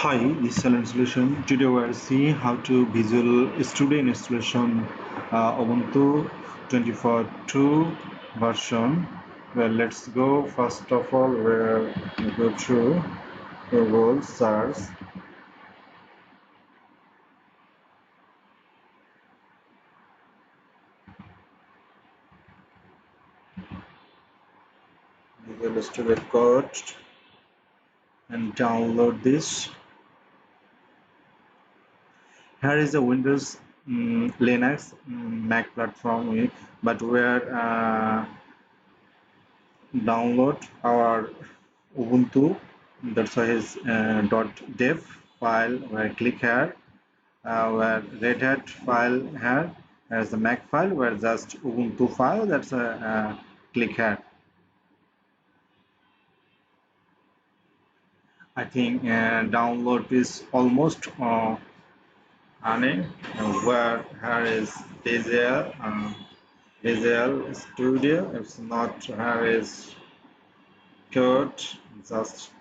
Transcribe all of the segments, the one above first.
Hi, this is Alan Solution. Today we are seeing how to Visual Studio installation Ubuntu 24.2 version. Well, let's go. First of all, we'll go through Google search. Visual Studio Code and download this. Here is the Windows, Linux, Mac platform, but we are download our Ubuntu. That's why his .dev file. Where click here, where Red Hat file here. There's the Mac file. Where just Ubuntu file. That's a click here. I think download is almost running. Where here is Visual Studio. It's not here is code. Just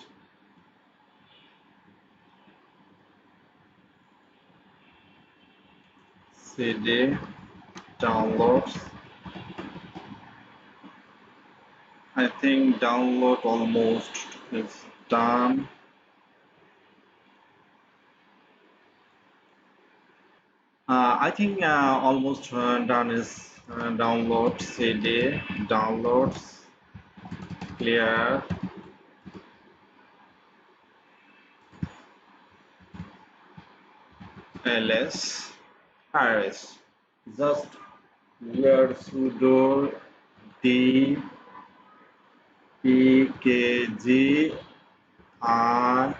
CD downloads. I think download almost is done. I think almost done is download CD downloads clear. ls rs just where sudo d pkg r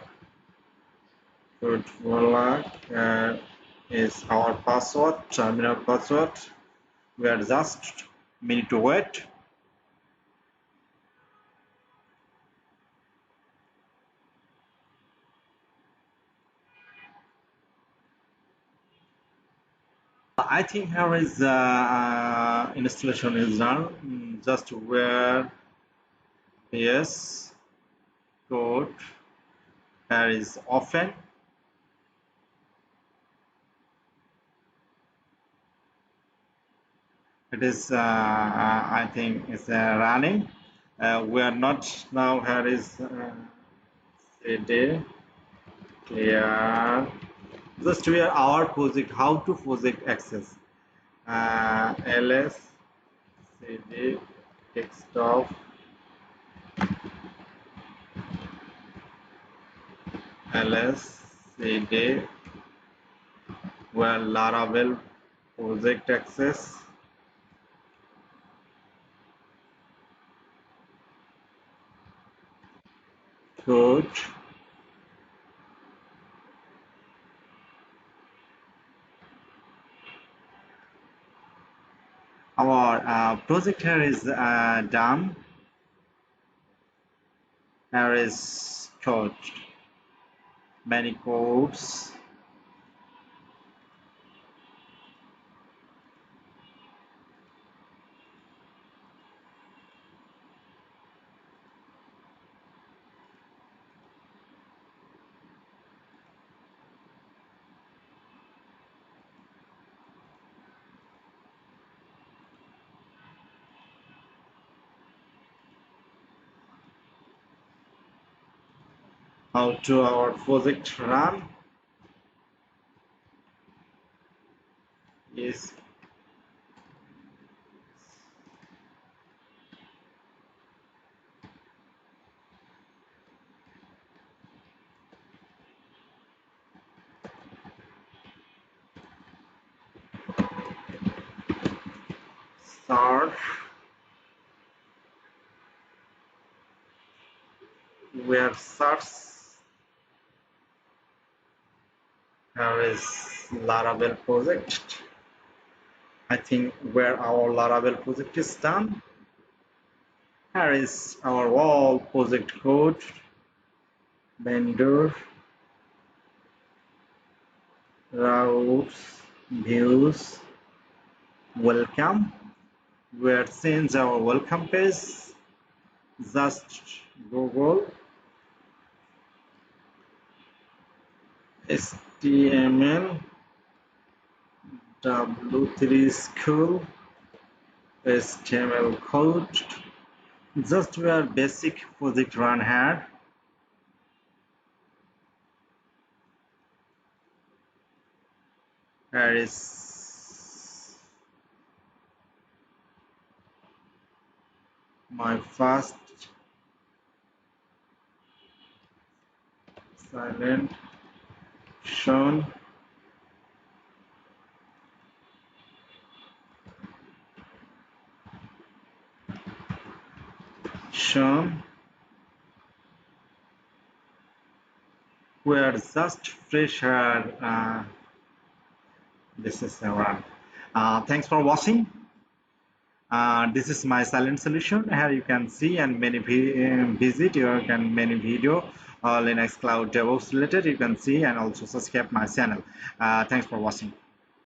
is our password, terminal password. We are just minute to wait. I think here is installation is done. Just where yes code here is open. It is I think it's running. We are not now. Here is cd clear. Just we are our project. How to project access. ls cd desktop ls cd where Laravel project access. Code our project here is done. Here is code, many codes. How to our project run is start. We have search. Here is Laravel project. I think where our Laravel project is done. Here is our wall project code, vendor, routes, views, welcome. Where change our welcome page. Just Google HTML W3 school HTML code. Just where basic project run here. Here is my first silent shown shown where just fresher this is the one. Thanks for watching. This is my silent solution. Here you can see and many visit you can many video Linux cloud DevOps related you can see and also subscribe my channel. Thanks for watching.